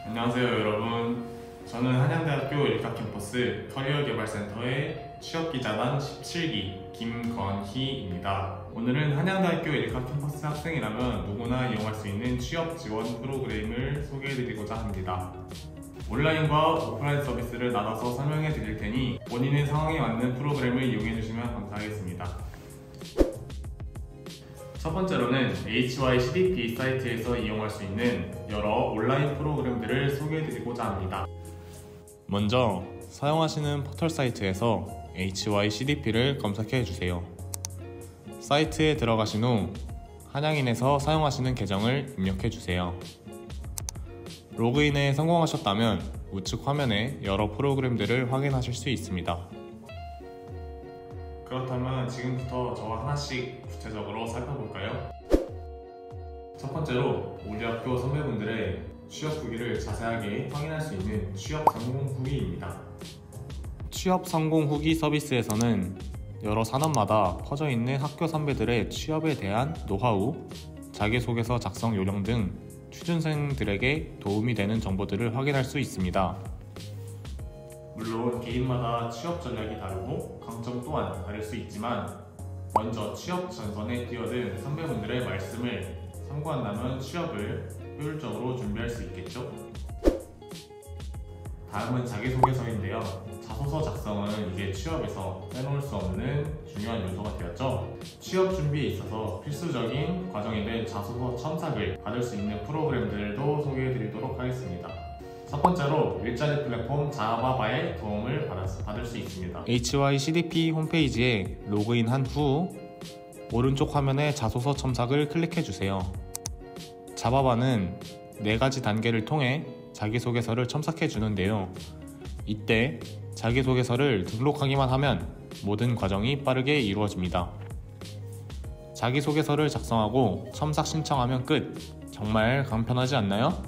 안녕하세요 여러분. 저는 한양대학교 일카캠퍼스 커리어개발센터의 취업기자단 17기 김건희입니다. 오늘은 한양대학교 일카캠퍼스 학생이라면 누구나 이용할 수 있는 취업 지원 프로그램을 소개해드리고자 합니다. 온라인과 오프라인 서비스를 나눠서 설명해 드릴 테니 본인의 상황에 맞는 프로그램을 이용해 주시면 감사하겠습니다. 첫 번째로는 HYCDP 사이트에서 이용할 수 있는 여러 온라인 프로그램들을 소개해드리고자 합니다. 먼저 사용하시는 포털 사이트에서 HYCDP를 검색해주세요. 사이트에 들어가신 후 한양인에서 사용하시는 계정을 입력해주세요. 로그인에 성공하셨다면 우측 화면에 여러 프로그램들을 확인하실 수 있습니다. 그렇다면 지금부터 저와 하나씩 구체적으로 살펴볼까요? 첫 번째로 우리 학교 선배분들의 취업 후기를 자세하게 확인할 수 있는 취업 성공 후기입니다. 취업 성공 후기 서비스에서는 여러 산업마다 퍼져 있는 학교 선배들의 취업에 대한 노하우, 자기소개서 작성 요령 등 취준생들에게 도움이 되는 정보들을 확인할 수 있습니다. 물론 개인마다 취업 전략이 다르고 강점 또한 다를 수 있지만 먼저 취업 전선에 뛰어든 선배분들의 말씀을 참고한다면 취업을 효율적으로 준비할 수 있겠죠? 다음은 자기소개서인데요. 자소서 작성은 이제 취업에서 빼놓을 수 없는 중요한 요소가 되었죠. 취업 준비에 있어서 필수적인 과정이 된 자소서 첨삭을 받을 수 있는 프로그램들도 소개해드리도록 하겠습니다. 첫 번째로 일자리 플랫폼 자바바의 도움을 받을 수 있습니다. HYCDP 홈페이지에 로그인한 후 오른쪽 화면에 자소서 첨삭을 클릭해주세요. 자바바는 4가지 단계를 통해 자기소개서를 첨삭해주는데요. 이때 자기소개서를 등록하기만 하면 모든 과정이 빠르게 이루어집니다. 자기소개서를 작성하고 첨삭 신청하면 끝! 정말 간편하지 않나요?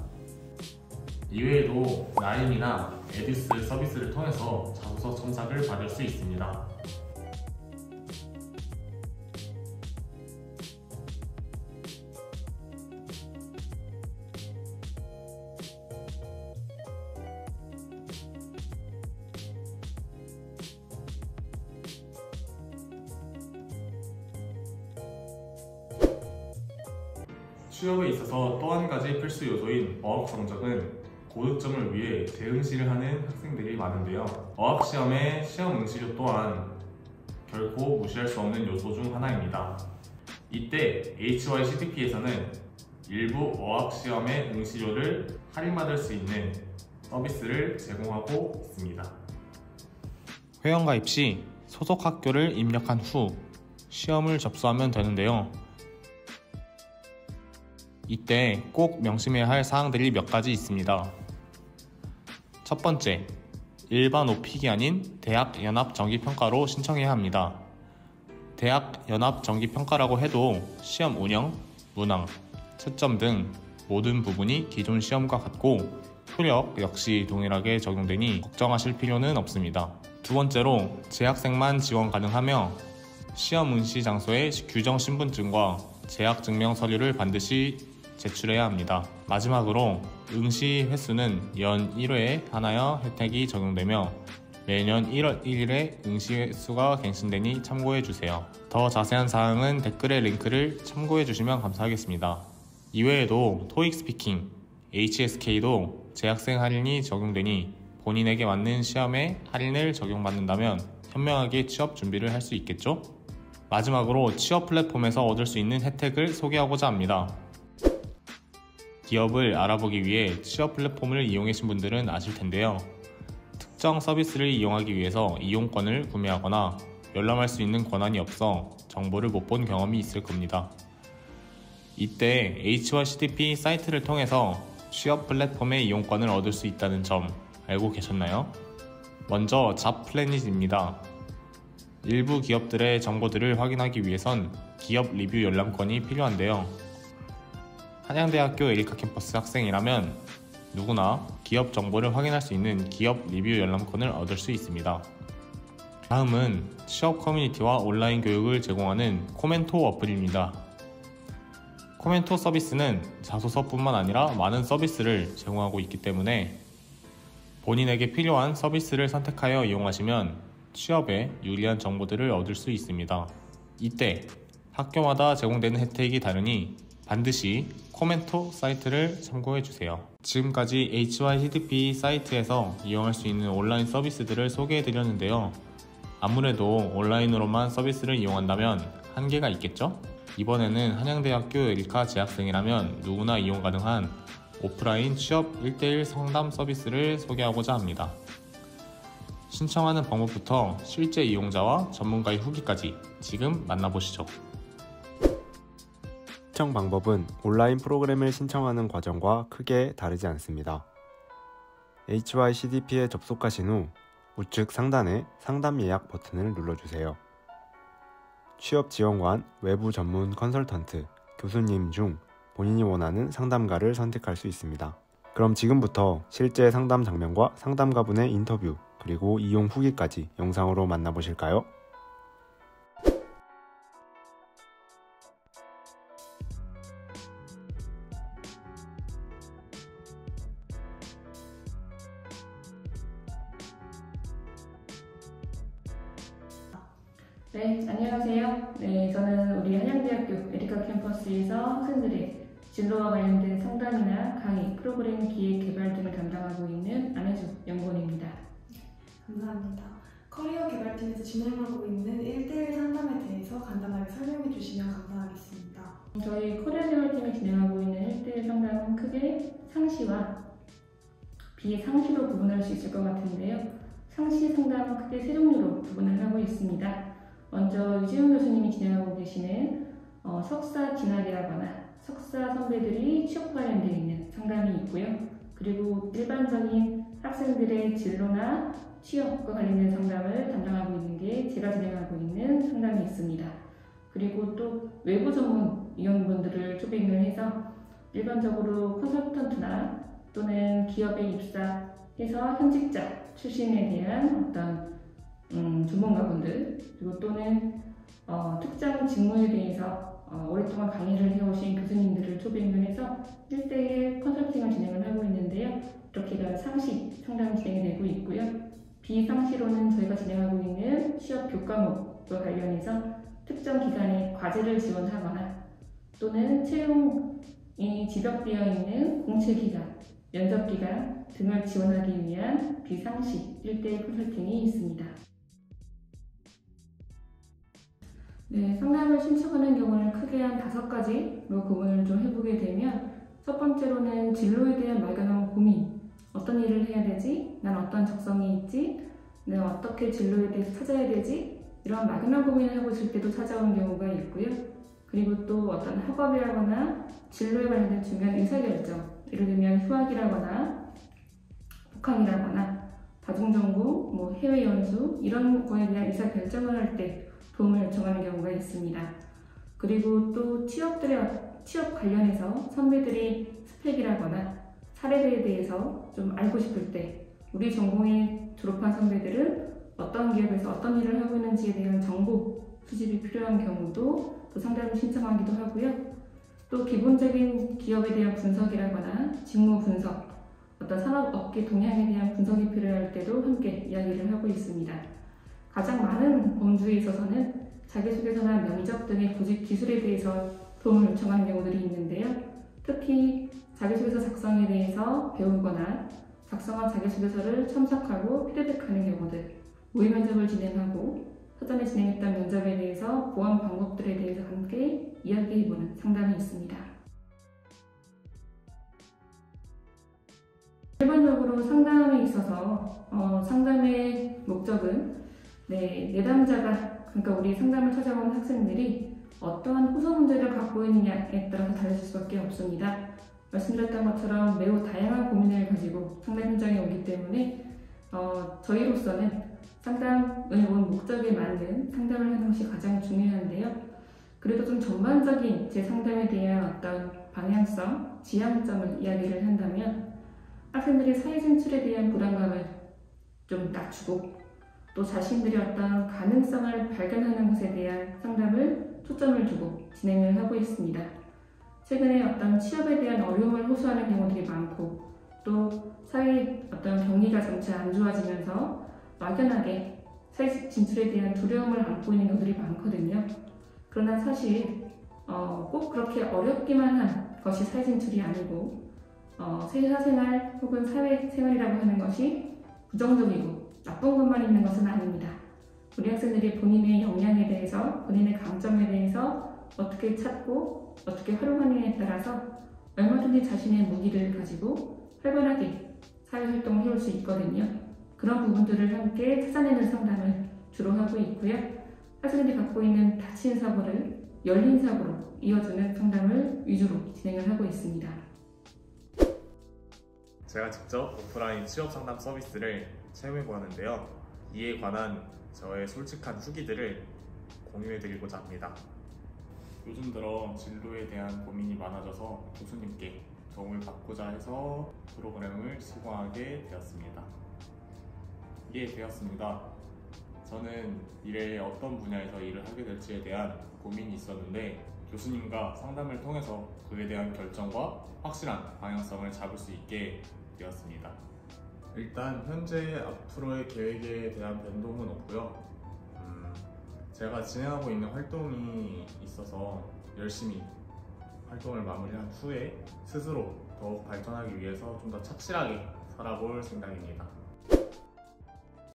이외에도 라인이나 에디스 서비스를 통해서 자소서 첨삭을 받을 수 있습니다. 취업에 있어서 또 한 가지 필수 요소인 어학 성적은 고득점을 위해 대응시를 하는 학생들이 많은데요. 어학시험의 시험 응시료 또한 결코 무시할 수 없는 요소 중 하나입니다. 이때 HYCDP에서는 일부 어학시험의 응시료를 할인받을 수 있는 서비스를 제공하고 있습니다. 회원가입 시 소속 학교를 입력한 후 시험을 접수하면 되는데요. 이때 꼭 명심해야 할 사항들이 몇 가지 있습니다. 첫 번째, 일반 오픽이 아닌 대학 연합 정기평가로 신청해야 합니다. 대학 연합 정기평가라고 해도 시험 운영, 문항, 채점 등 모든 부분이 기존 시험과 같고 효력 역시 동일하게 적용되니 걱정하실 필요는 없습니다. 두 번째로, 재학생만 지원 가능하며 시험 응시 장소의 규정 신분증과 재학 증명 서류를 반드시 제출해야 합니다. 마지막으로 응시 횟수는 연 1회에 하나여 혜택이 적용되며 매년 1월 1일에 응시 횟수가 갱신되니 참고해주세요. 더 자세한 사항은 댓글의 링크를 참고해주시면 감사하겠습니다. 이외에도 토익 스피킹, HSK도 재학생 할인이 적용되니 본인에게 맞는 시험에 할인을 적용받는다면 현명하게 취업 준비를 할 수 있겠죠? 마지막으로 취업 플랫폼에서 얻을 수 있는 혜택을 소개하고자 합니다. 기업을 알아보기 위해 취업 플랫폼을 이용하신 분들은 아실 텐데요. 특정 서비스를 이용하기 위해서 이용권을 구매하거나 열람할 수 있는 권한이 없어 정보를 못 본 경험이 있을 겁니다. 이때 HYCDP 사이트를 통해서 취업 플랫폼의 이용권을 얻을 수 있다는 점 알고 계셨나요? 먼저 잡플래닛입니다. 일부 기업들의 정보들을 확인하기 위해선 기업 리뷰 열람권이 필요한데요. 한양대학교 에리카 캠퍼스 학생이라면 누구나 기업 정보를 확인할 수 있는 기업 리뷰 열람권을 얻을 수 있습니다. 다음은 취업 커뮤니티와 온라인 교육을 제공하는 코멘토 어플입니다. 코멘토 서비스는 자소서뿐만 아니라 많은 서비스를 제공하고 있기 때문에 본인에게 필요한 서비스를 선택하여 이용하시면 취업에 유리한 정보들을 얻을 수 있습니다. 이때 학교마다 제공되는 혜택이 다르니 반드시 코멘토 사이트를 참고해주세요. 지금까지 HYCDP 사이트에서 이용할 수 있는 온라인 서비스들을 소개해드렸는데요. 아무래도 온라인으로만 서비스를 이용한다면 한계가 있겠죠? 이번에는 한양대학교 일카 재학생이라면 누구나 이용 가능한 오프라인 취업 1:1 상담 서비스를 소개하고자 합니다. 신청하는 방법부터 실제 이용자와 전문가의 후기까지 지금 만나보시죠. 신청 방법은 온라인 프로그램을 신청하는 과정과 크게 다르지 않습니다. HYCDP에 접속하신 후 우측 상단의 상담 예약 버튼을 눌러주세요. 취업지원관, 외부 전문 컨설턴트, 교수님 중 본인이 원하는 상담가를 선택할 수 있습니다. 그럼 지금부터 실제 상담 장면과 상담가분의 인터뷰, 그리고 이용 후기까지 영상으로 만나보실까요? 네, 안녕하세요. 네, 저는 우리 한양대학교 에리카 캠퍼스에서 학생들의 진로와 관련된 상담이나 강의, 프로그램 기획 개발 등을 담당하고 있는 안혜주 연구원입니다. 감사합니다. 커리어 개발팀에서 진행하고 있는 1:1 상담에 대해서 간단하게 설명해 주시면 감사하겠습니다. 저희 커리어 개발팀이 진행하고 있는 1:1 상담은 크게 상시와 비상시로 구분할 수 있을 것 같은데요. 상시 상담은 크게 세 종류로 구분을 하고 있습니다. 먼저 유지훈 교수님이 진행하고 계시는 석사 진학이라거나 석사 선배들이 취업 관련되어 있는 상담이 있고요. 그리고 일반적인 학생들의 진로나 취업과 관련된 상담을 담당하고 있는 게 제가 진행하고 있는 상담이 있습니다. 그리고 또 외부 전문 위원분들을 초빙을 해서 일반적으로 컨설턴트나 또는 기업에 입사해서 현직자 출신에 대한 어떤 전문가분들, 그리고 또는 특정 직무에 대해서 오랫동안 강의를 해오신 교수님들을 초빙을 해서 1:1 컨설팅을 진행을 하고 있는데요. 이렇게가 상시 상담이 진행이 되고 있고요. 비상시로는 저희가 진행하고 있는 취업 교과목과 관련해서 특정 기간에 과제를 지원하거나 또는 채용이 지적되어 있는 공채기간, 면접기간 등을 지원하기 위한 비상시 1:1 컨설팅이 있습니다. 네, 상담을 신청하는 경우는 크게 한 5가지로 구분을 좀 해보게 되면 첫 번째로는 진로에 대한 막연한 고민, 어떤 일을 해야 되지? 난 어떤 적성이 있지? 내가 어떻게 진로에 대해서 찾아야 되지? 이런 막연한 고민을 하고 있을 때도 찾아오는 경우가 있고요. 그리고 또 어떤 학업이라거나 진로에 관련된 중요한 의사결정, 예를 들면 휴학이라거나 복학이라거나 다중전공, 해외 연수 이런 거에 대한 의사결정을 할 때 도움을 요청하는 경우가 있습니다. 그리고 또 취업 관련해서 선배들이 스펙이라거나 사례들에 대해서 좀 알고 싶을 때 우리 전공에 졸업한 선배들은 어떤 기업에서 어떤 일을 하고 있는지에 대한 정보 수집이 필요한 경우도 또 상담을 신청하기도 하고요. 또 기본적인 기업에 대한 분석이라거나 직무 분석, 어떤 산업업계 동향에 대한 분석이 필요할 때도 함께 이야기를 하고 있습니다. 가장 많은 범주에 있어서는 자기소개서나 면접 등의 보직 기술에 대해서 도움을 요청하는 경우들이 있는데요. 특히 자기소개서 작성에 대해서 배우거나 작성한 자기소개서를 첨삭하고 피드백하는 경우들, 모의 면접을 진행하고 사전에 진행했던 면접에 대해서 보완 방법들에 대해서 함께 이야기해보는 상담이 있습니다. 일반적으로 상담에 있어서 상담의 목적은 내담자가, 그러니까 우리 상담을 찾아오는 학생들이 어떠한 호소 문제를 갖고 있느냐에 따라서 달라질 수밖에 없습니다. 말씀드렸던 것처럼 매우 다양한 고민을 가지고 상담 현장에 오기 때문에 저희로서는 상담을 온 목적에 맞는 상담을 하는 것이 가장 중요한데요. 그래도 좀 전반적인 제 상담에 대한 어떤 방향성, 지향점을 이야기를 한다면 학생들이 사회 진출에 대한 부담감을 좀 낮추고 또 자신들이 어떤 가능성을 발견하는 것에 대한 상담을 초점을 두고 진행을 하고 있습니다. 최근에 어떤 취업에 대한 어려움을 호소하는 경우들이 많고 또 사회 어떤 경기가 점차 안 좋아지면서 막연하게 사회 진출에 대한 두려움을 안고 있는 경우들이 많거든요. 그러나 사실 꼭 그렇게 어렵기만 한 것이 사회 진출이 아니고 회사생활 혹은 사회생활이라고 하는 것이 부정적이고 나쁜 것만 있는 것은 아닙니다. 우리 학생들이 본인의 역량에 대해서, 본인의 강점에 대해서 어떻게 찾고 어떻게 활용하느냐에 따라서 얼마든지 자신의 무기를 가지고 활발하게 사회활동을 해올 수 있거든요. 그런 부분들을 함께 찾아내는 상담을 주로 하고 있고요. 학생들이 갖고 있는 닫힌 사고를 열린 사고로 이어주는 상담을 위주로 진행을 하고 있습니다. 제가 직접 오프라인 취업 상담 서비스를 체험해보고 하는데요. 이에 관한 저의 솔직한 후기들을 공유해드리고자 합니다. 요즘 들어 진로에 대한 고민이 많아져서 교수님께 도움을 받고자 해서 프로그램을 시공하게 되었습니다. 저는 미래에 어떤 분야에서 일을 하게 될지에 대한 고민이 있었는데 교수님과 상담을 통해서 그에 대한 결정과 확실한 방향성을 잡을 수 있게 되었습니다. 일단 현재 앞으로의 계획에 대한 변동은 없고요. 제가 진행하고 있는 활동이 있어서 열심히 활동을 마무리한 후에 스스로 더욱 발전하기 위해서 좀 더 착실하게 살아볼 생각입니다.